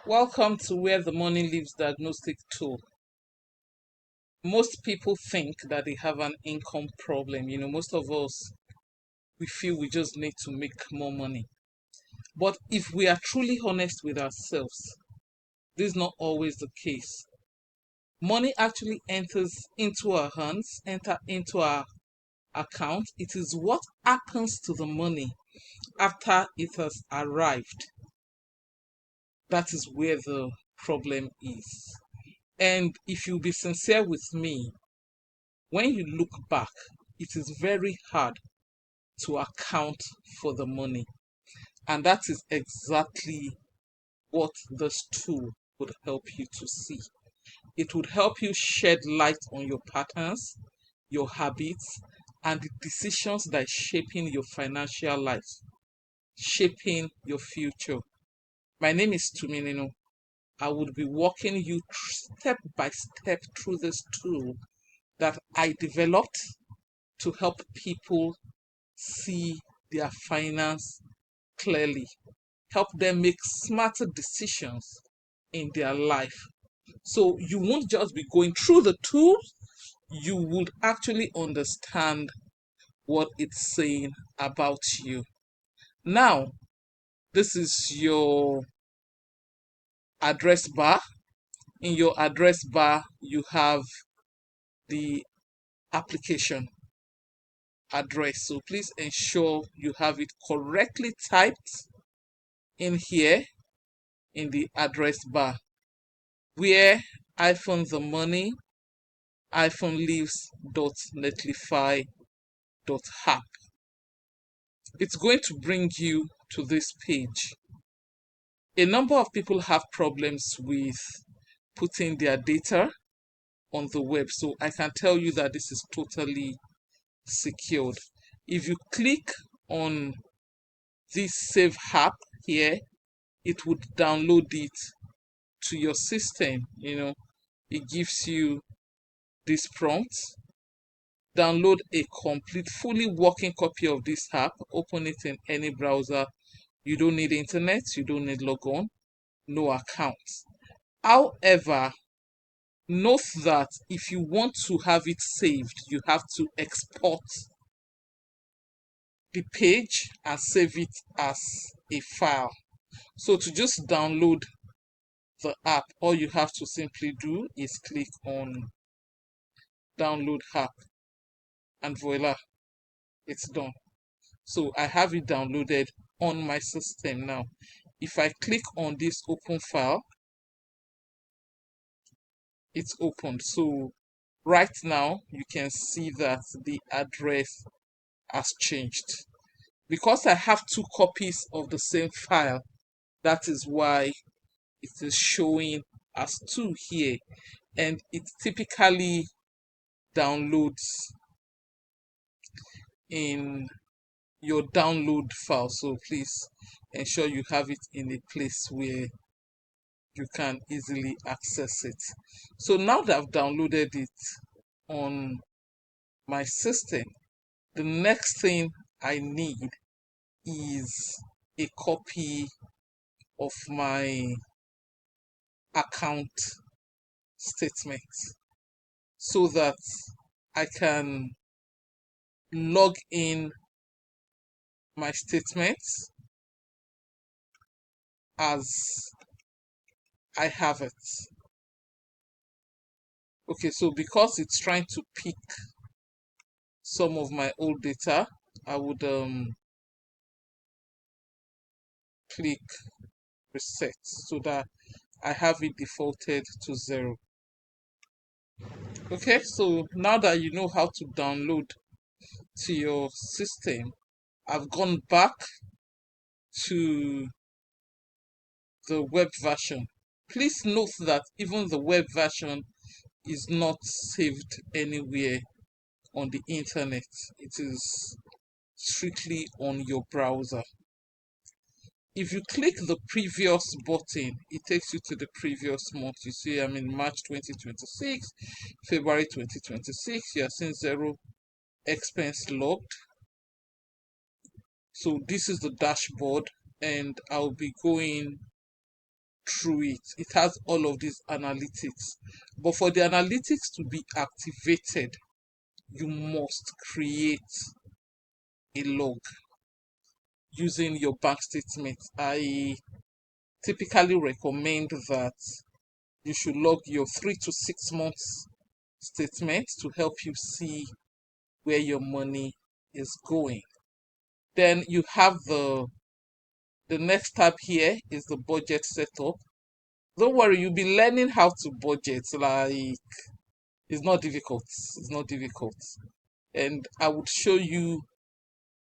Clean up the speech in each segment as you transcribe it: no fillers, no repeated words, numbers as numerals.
Welcome to Where the Money Lives Diagnostic Tool. Most people think that they have an income problem. Most of us, we feel we just need to make more money. But if we are truly honest with ourselves, this is not always the case. Money actually enters into our hands, enter into our account. It is what happens to the money after it has arrived. That is where the problem is. And if you be sincere with me, when you look back, it is very hard to account for the money. And that is exactly what this tool would help you to see. It would help you shed light on your patterns, your habits, and the decisions that are shaping your financial life, shaping your future. My name is Tuminino. I would be walking you step by step through this tool that I developed to help people see their finance clearly, help them make smarter decisions in their life. So you won't just be going through the tools, you would actually understand what it's saying about you. Now, this is your address bar. In your address bar, you have the application address. So please ensure you have it correctly typed in here in the address bar, where the money leaves.netlify.app. It's going to bring you to this page. A number of people have problems with putting their data on the web, so I can tell you that this is totally secured. If you click on this save app here, it would download it to your system. It gives you this prompt. Download a complete, fully working copy of this app. Open it in any browser. You don't need internet. You don't need logon. No account. However, note that if you want to have it saved, you have to export the page and save it as a file. So to just download the app, all you have to simply do is click on download app, and voila, it's done. So I have it downloaded on my system now. If I click on this open file, it's opened. So right now you can see that the address has changed. Because I have two copies of the same file, that is why it is showing as two here, and it typically downloads in your download file. So please ensure you have it in a place where you can easily access it. So now that I've downloaded it on my system, the next thing I need is a copy of my account statement so that I can log in my statements as I have it. Okay, so because it's trying to pick some of my old data, I would click reset so that I have it defaulted to 0. Okay, so now that you know how to download to your system, I've gone back to the web version. Please note that even the web version is not saved anywhere on the internet. It is strictly on your browser. If you click the previous button, it takes you to the previous month. You see I'm in March 2026, February 2026. You are seeing 0 expense logged. So this is the dashboard, and I'll be going through it. It has all of these analytics. But for the analytics to be activated, you must create a log using your bank statement. I typically recommend that you should log your 3 to 6 months statement to help you see where your money is going. Then you have the next tab here is the budget setup. Don't worry, you'll be learning how to budget. Like, it's not difficult. It's not difficult. And I would show you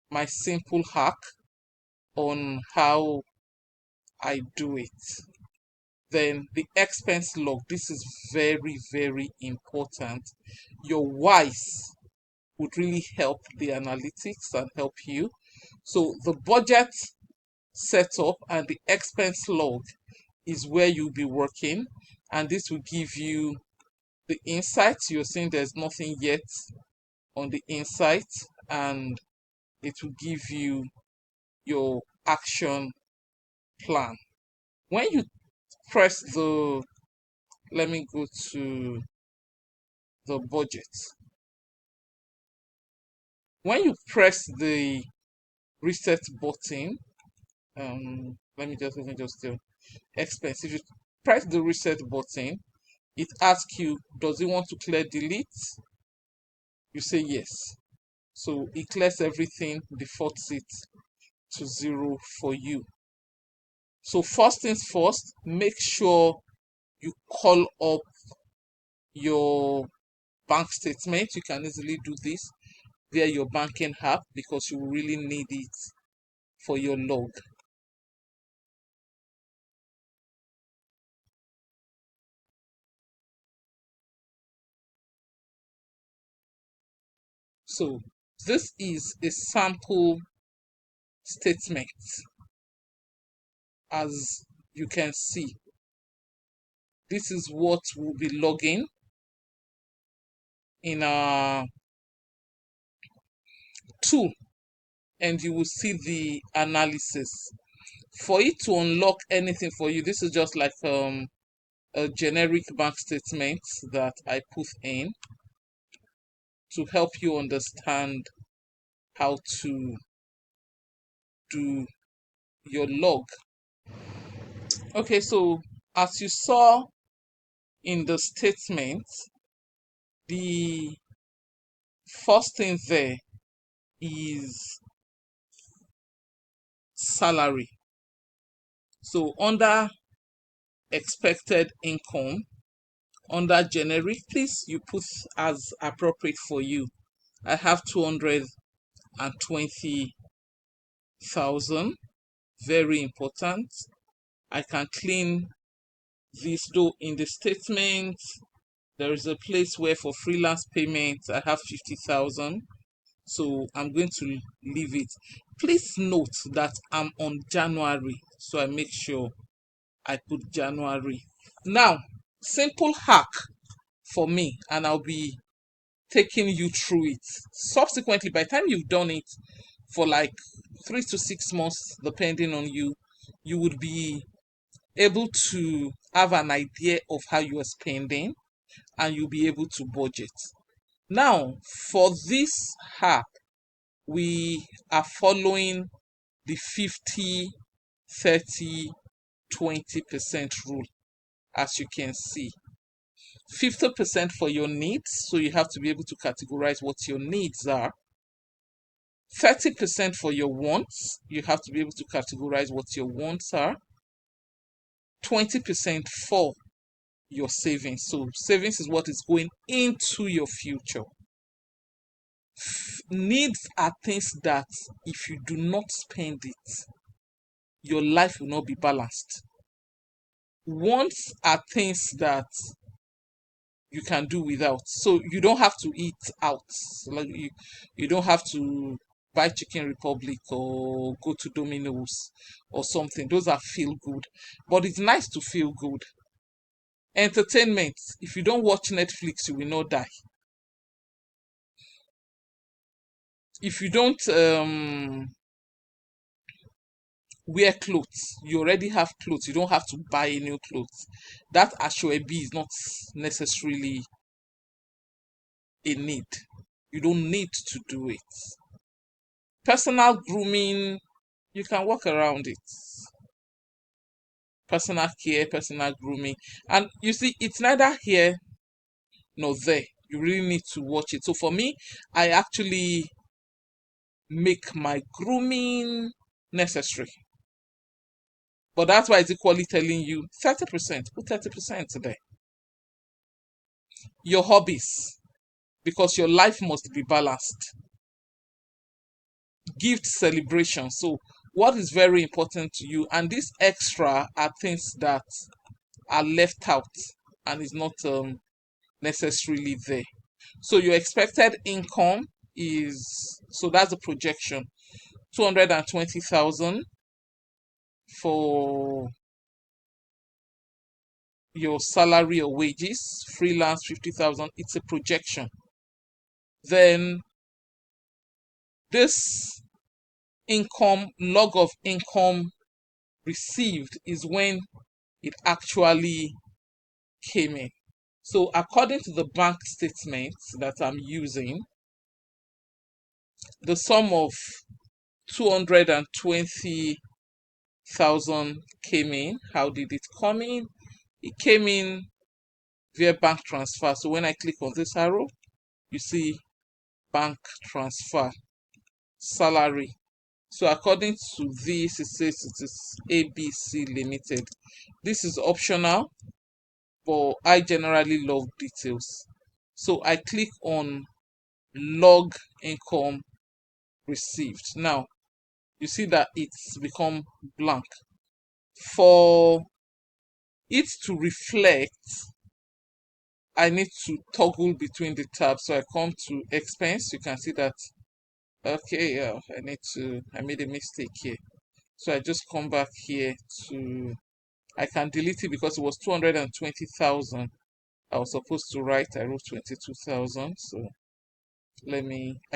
my simple hack on how I do it. Then the expense log. This is very, very important. Your whys would really help the analytics and help you. So the budget setup and the expense log is where you'll be working, and this will give you the insights. You're seeing there's nothing yet on the insight, and it will give you your action plan. When you press the, let me go to the budget. When you press the reset button, let me just do expense. If you press the reset button, it asks you, does it want to clear delete? You say yes. So it clears everything, defaults it to 0 for you. So first things first, make sure you call up your bank statement. You can easily do this via your banking app because you really need it for your log. So this is a sample statement. As you can see, this is what we'll be logging in our tool, and you will see the analysis. For it to unlock anything for you, this is just like a generic bank statement that I put in to help you understand how to do your log. Okay, so as you saw in the statement, the first thing there is salary. So under expected income, under generic, please you put as appropriate for you. I have 220,000. Very important. I can clean this though in the statement. There is a place where for freelance payments I have 50,000. So I'm going to leave it. Please note that I'm on January, so I make sure I put January. Now, simple hack for me, and I'll be taking you through it. Subsequently, by the time you've done it for like 3 to 6 months, depending on you, you would be able to have an idea of how you are spending and you'll be able to budget. Now, for this hack, we are following the 50, 30, 20% rule, as you can see. 50% for your needs, so you have to be able to categorize what your needs are. 30% for your wants, you have to be able to categorize what your wants are. 20% for your savings. So savings is what is going into your future. Needs are things that if you do not spend it, your life will not be balanced. Wants are things that you can do without. So you don't have to eat out. Like you don't have to buy Chicken Republic or go to Domino's or something. Those are feel good. But it's nice to feel good. Entertainment. If you don't watch Netflix, you will not die. If you don't wear clothes. You already have clothes. You don't have to buy new clothes. That Ashwebi is not necessarily a need. You don't need to do it. Personal grooming, you can work around it. Personal care, personal grooming. And you see, it's neither here nor there. You really need to watch it. So for me, I actually make my grooming necessary. But that's why it's equally telling you 30%, put 30% today. Your hobbies, because your life must be balanced. Gift celebration. So, what is very important to you? And this extra are things that are left out and is not necessarily there. So, your expected income is, so that's the projection, 220,000 for your salary or wages, freelance 50,000. It's a projection. Then this income, log of income received, is when it actually came in. So according to the bank statements that I'm using, the sum of 220,000 came in. How did it come in? It came in via bank transfer. So when I click on this arrow, you see bank transfer, salary. So according to this, it says it is ABC Limited. This is optional, but I generally love details. So I click on log income received. Now you see that it's become blank. For it to reflect, I need to toggle between the tabs. So I come to expense. You can see that, okay, I made a mistake here. So I just come back here to, I can delete it because it was 220,000. I was supposed to write, I wrote 22,000. So I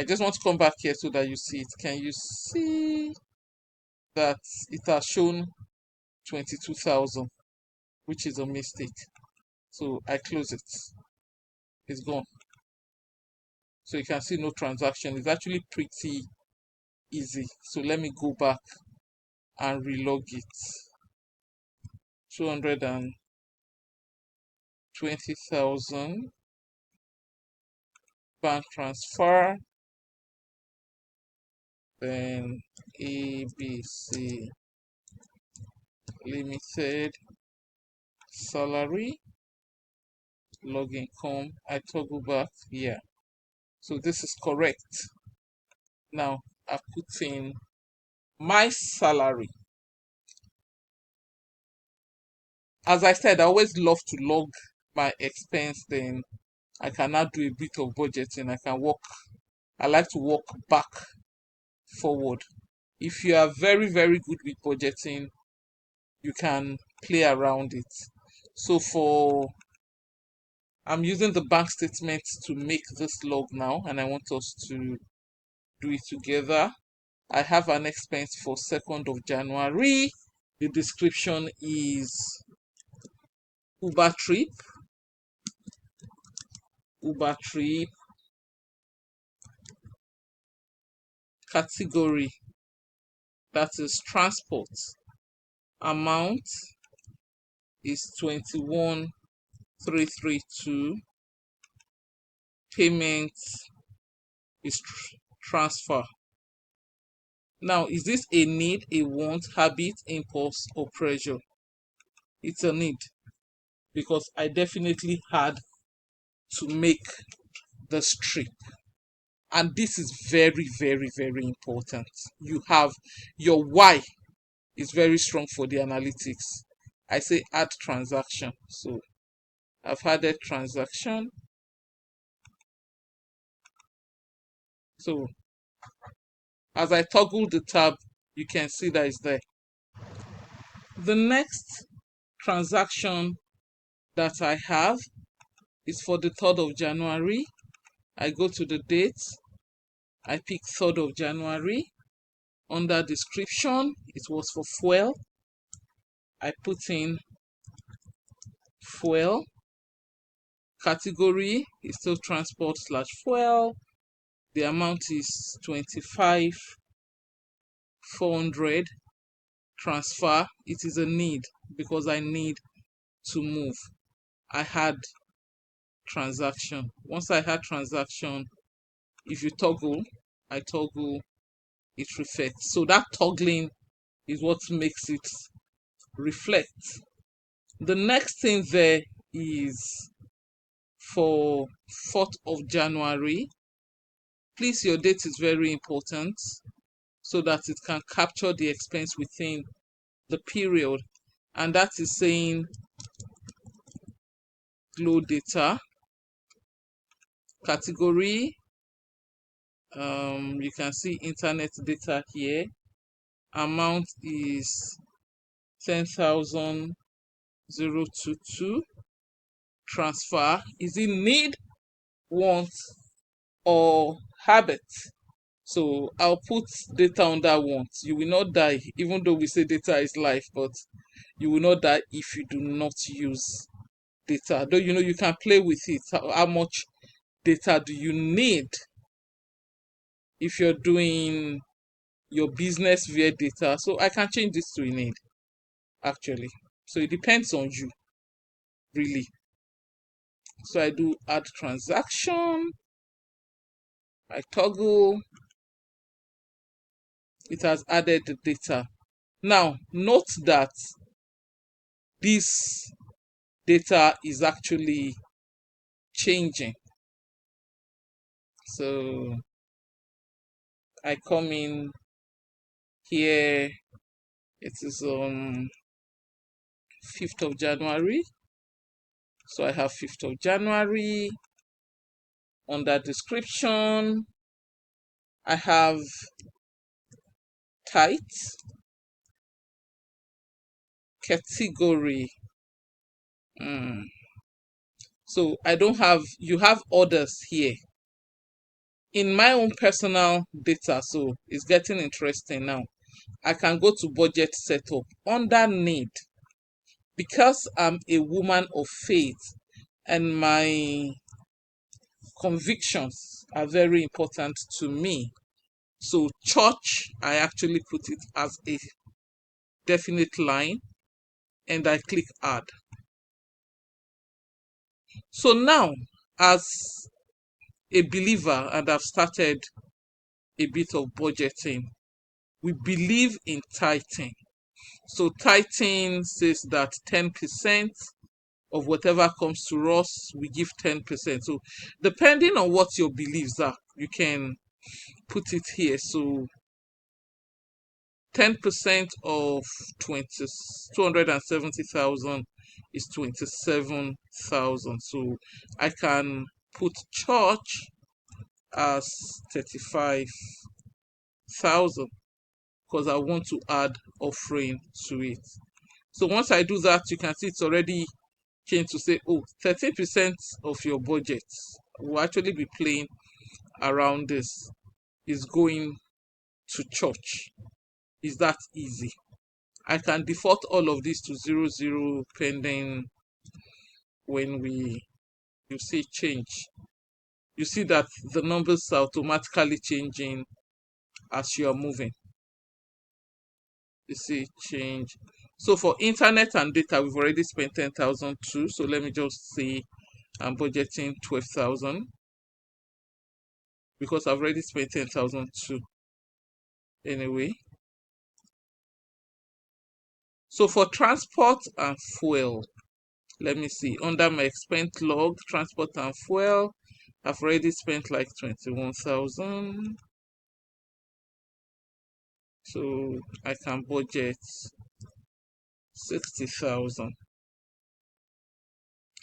just want to come back here so that you see it. Can you see that it has shown 22,000, which is a mistake? So I close it. It's gone. So you can see no transaction. It's actually pretty easy. So let me go back and relog it. 220,000 bank transfer, then ABC Limited, salary, log income. I toggle back here. So this is correct. Now I put in my salary. As I said, I always love to log my expense, then I can now do a bit of budgeting. I like to walk back forward. If you are very, very good with budgeting, you can play around it. So I'm using the bank statement to make this log now, and I want us to do it together. I have an expense for 2nd of January. The description is Uber trip, Uber trip, category, that is transport. Amount is 21,332. Payment is transfer. Now, is this a need, a want, habit, impulse, or pressure? It's a need, because I definitely had to make this trip. And this is very, very, very important. You have your why is very strong for the analytics. I say add transaction. So I've added transaction. So as I toggle the tab, you can see that it's there. The next transaction that I have is for the 3rd of January. I go to the date. I pick 3rd of January. Under description, it was for fuel. I put in fuel. Category is still transport slash fuel. The amount is 25,400. Transfer, it is a need because I need to move. I had transaction. Once I had transaction, if you toggle, I toggle, it reflects. So that toggling is what makes it reflect. The next thing there is for 4th of January. Please, your date is very important so that it can capture the expense within the period. And that is saying Glow data. Category, you can see internet data here. Amount is 10,022. Transfer, is it need, want, or habit? So I'll put data under want. You will not die, even though we say data is life, but you will not die if you do not use data. Though you can play with it. How much data do you need? If you're doing your business via data, so I can change this to a need actually. So it depends on you, really. So I do add transaction, I toggle, it has added the data. Now note that this data is actually changing. So I come in here, it is on 5th of January. So I have 5th of January. Under description, I have tight. Category. So I don't have, you have orders here. In my own personal data, so it's getting interesting now. I can go to budget setup under need. Because I'm a woman of faith and my convictions are very important to me. So church, I actually put it as a definite line and I click add. So now, as a believer, and I've started a bit of budgeting, we believe in tithing. So tithing says that 10% of whatever comes to us, we give 10%. So depending on what your beliefs are, you can put it here. So 10% of 270,000 is 27,000. So I can put church as 35,000 because I want to add offering to it. So once I do that, you can see it's already changed to say, oh, 30% of your budget will actually be playing around this is going to church. Is that easy? I can default all of this to 00 pending when you see change. You see that the numbers are automatically changing as you are moving. You see change. So for internet and data, we've already spent 10,000 too. So let me just say I'm budgeting 12,000 because I've already spent 10,000 too. Anyway. So for transport and fuel, let me see. Under my expense log, transport and fuel, I've already spent like 21,000. So I can budget 60,000.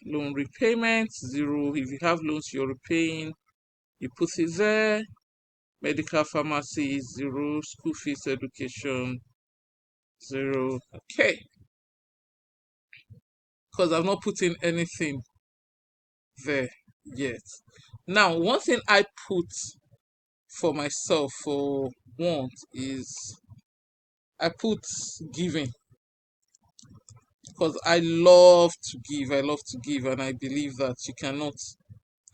Loan repayment, 0. If you have loans you're repaying, you put it there. Medical pharmacy, 0. School fees, education, 0. Okay. Because I've not put in anything there yet. Now, one thing I put for myself for want is I put giving, because I love to give. I love to give, and I believe that you cannot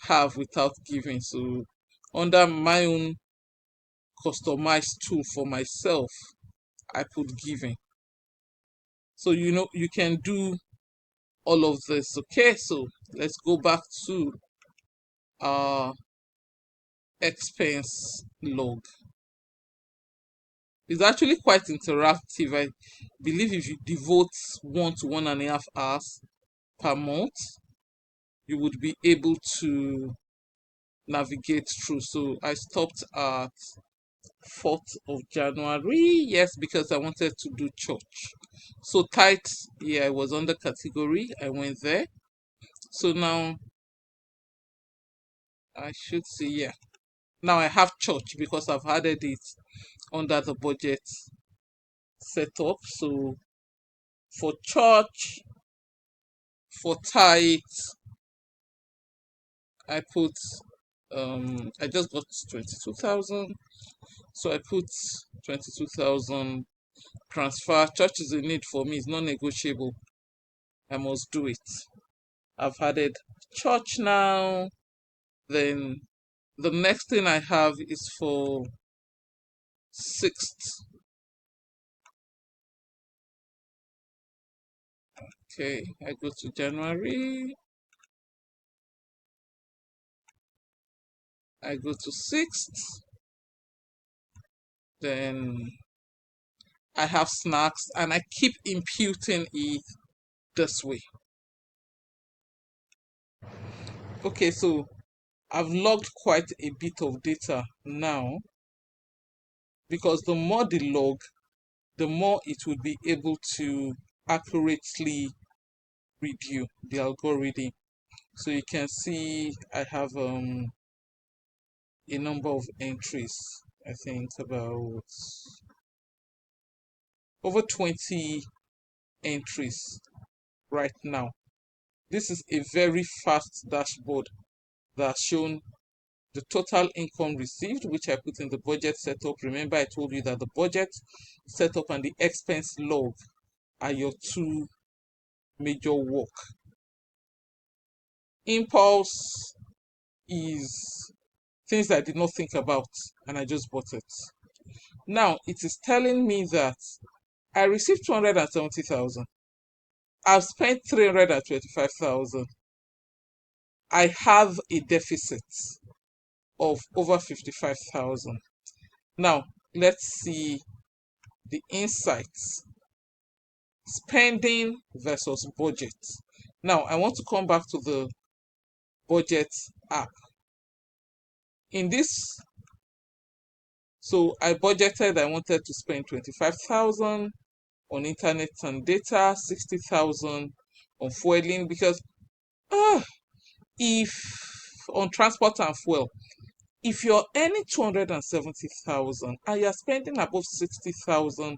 have without giving. So, under my own customized tool for myself, I put giving. So, you can do all of this. Okay, so let's go back to our expense log. It's actually quite interactive. I believe if you devote 1 to 1.5 hours per month, you would be able to navigate through. So I stopped at 4th of January. Yes, because I wanted to do church. So tithe, yeah, I was on the category. I went there. So now I should see, yeah. Now I have church because I've added it under the budget setup. So for church, for tithe, I put I just got 22,000. So I put 22,000 transfer. Church is a need for me, it's non negotiable. I must do it. I've added church now. Then the next thing I have is for 6th. Okay, I go to January. I go to 6th. Then I have snacks and I keep imputing it this way. Okay, so I've logged quite a bit of data now, because the more the log, the more it will be able to accurately read you the algorithm. So you can see I have a number of entries. I think about over 20 entries right now. This is a very fast dashboard that's shown the total income received, which I put in the budget setup. Remember, I told you that the budget setup and the expense log are your two major work. Impulse is things I did not think about and I just bought it. Now it is telling me that I received 270,000. I've spent 325,000. I have a deficit of over 55,000. Now let's see the insights. Spending versus budget. Now I want to come back to the budget app. In this, so I budgeted, I wanted to spend 25,000 on internet and data, 60,000 on fueling, because if on transport and fuel, if you're earning 270,000 and you're spending above 60,000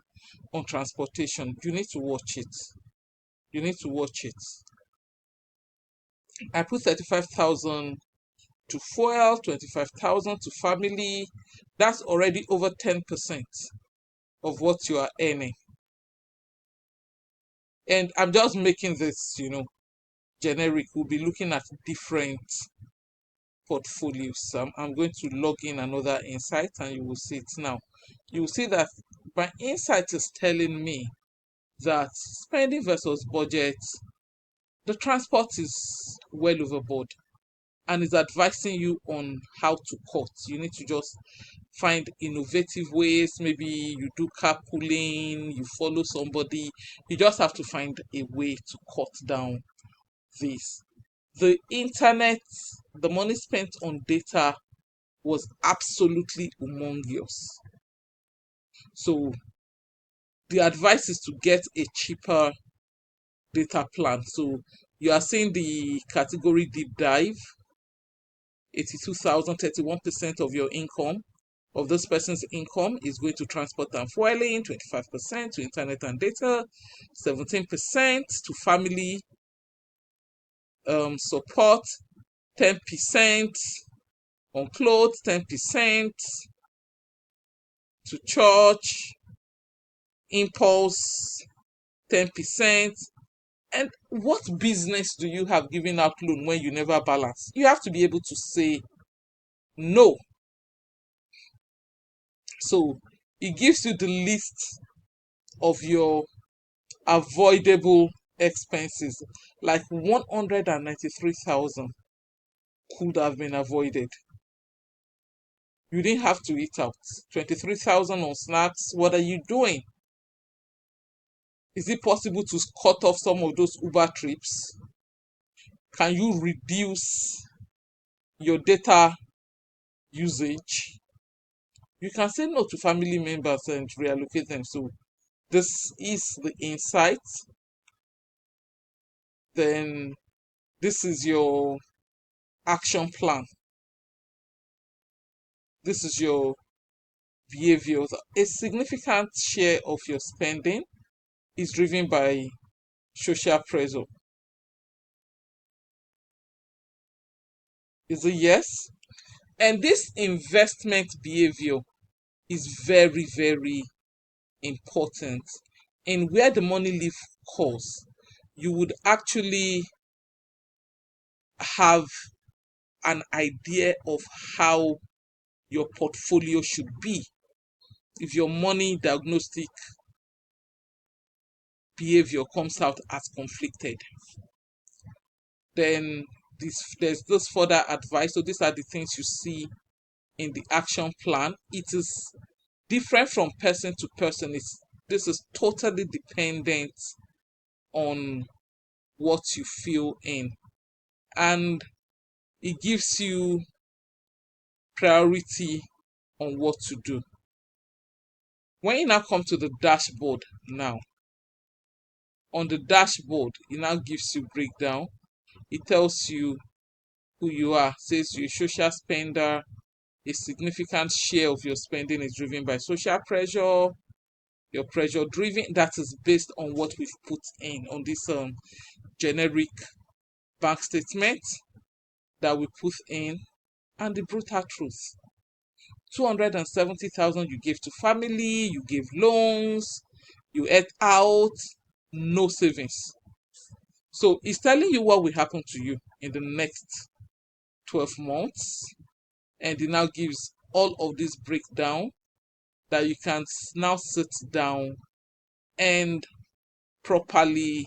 on transportation, you need to watch it. You need to watch it. I put 35,000 to fuel, 25,000 to family. That's already over 10% of what you are earning. And I'm just making this, generic. We'll be looking at different portfolios. I'm going to log in another insight and you will see it now. You will see that my insight is telling me that spending versus budget, the transport is well overboard and is advising you on how to cut. You need to just find innovative ways. Maybe you do carpooling, you follow somebody. You just have to find a way to cut down this. The internet, the money spent on data was absolutely humongous. So the advice is to get a cheaper data plan. So you are seeing the category deep dive, 82,000, 31% of your income, of this person's income is going to transport and fueling, 25% to internet and data, 17% to family support, 10% on clothes, 10% to church, impulse, 10%. And what business do you have giving out loan when you never balance? You have to be able to say no. So it gives you the list of your avoidable expenses. Like 193,000 could have been avoided. You didn't have to eat out. 23,000 on snacks. What are you doing? Is it possible to cut off some of those Uber trips? Can you reduce your data usage? You can say no to family members and reallocate them. So this is the insight. Then this is your action plan. This is your behaviors. A significant share of your spending is driven by social pressure. Is it yes? And this investment behavior is very, very important. And where the money leave course, you would actually have an idea of how your portfolio should be. If your money diagnostic behavior comes out as conflicted, then there's this further advice. So these are the things you see in the action plan. It is different from person to person. This is totally dependent on what you feel in, and it gives you priority on what to do. When you now come to the dashboard now, on the dashboard, it now gives you breakdown. It tells you who you are, says you're a social spender. A significant share of your spending is driven by social pressure. Your pressure driven, that is based on what we've put in on this generic bank statement that we put in, and the brutal truth. 270,000 you gave to family, you gave loans, you ate out, no savings. So it's telling you what will happen to you in the next 12 months, and it now gives all of this breakdown that you can now sit down and properly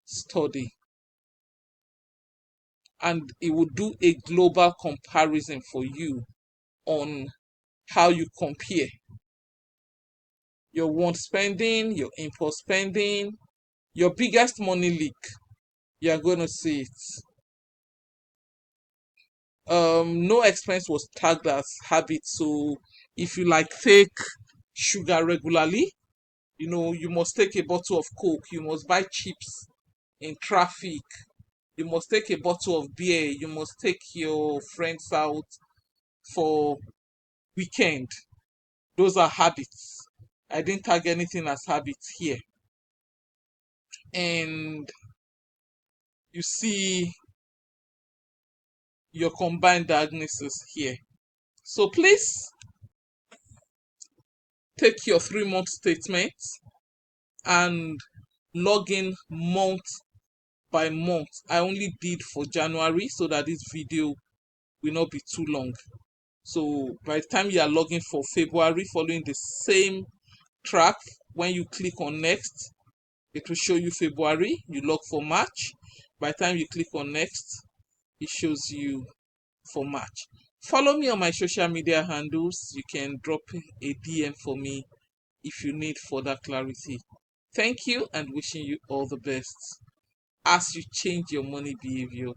study. And it will do a global comparison for you on how you compare your want spending, your impulse spending, your biggest money leak. You are going to see it. No expense was tagged as habit. So if you like take sugar regularly, you must take a bottle of Coke, you must buy chips in traffic, you must take a bottle of beer, you must take your friends out for weekend. Those are habits. I didn't tag anything as habits here. And you see your combined diagnosis here. So please take your 3-month statement and log in month by month. I only did for January so that this video will not be too long. So by the time you are logging for February, following the same track, when you click on next, it will show you February. You log for March. By the time you click on next, it shows you for March. Follow me on my social media handles. You can drop a DM for me if you need further clarity. Thank you, and wishing you all the best as you change your money behavior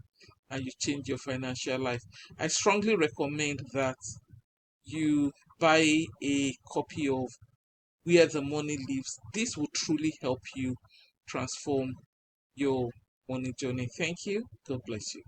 and you change your financial life. I strongly recommend that you buy a copy of Where the Money Lives. This will truly help you transform your money journey. Thank you. God bless you.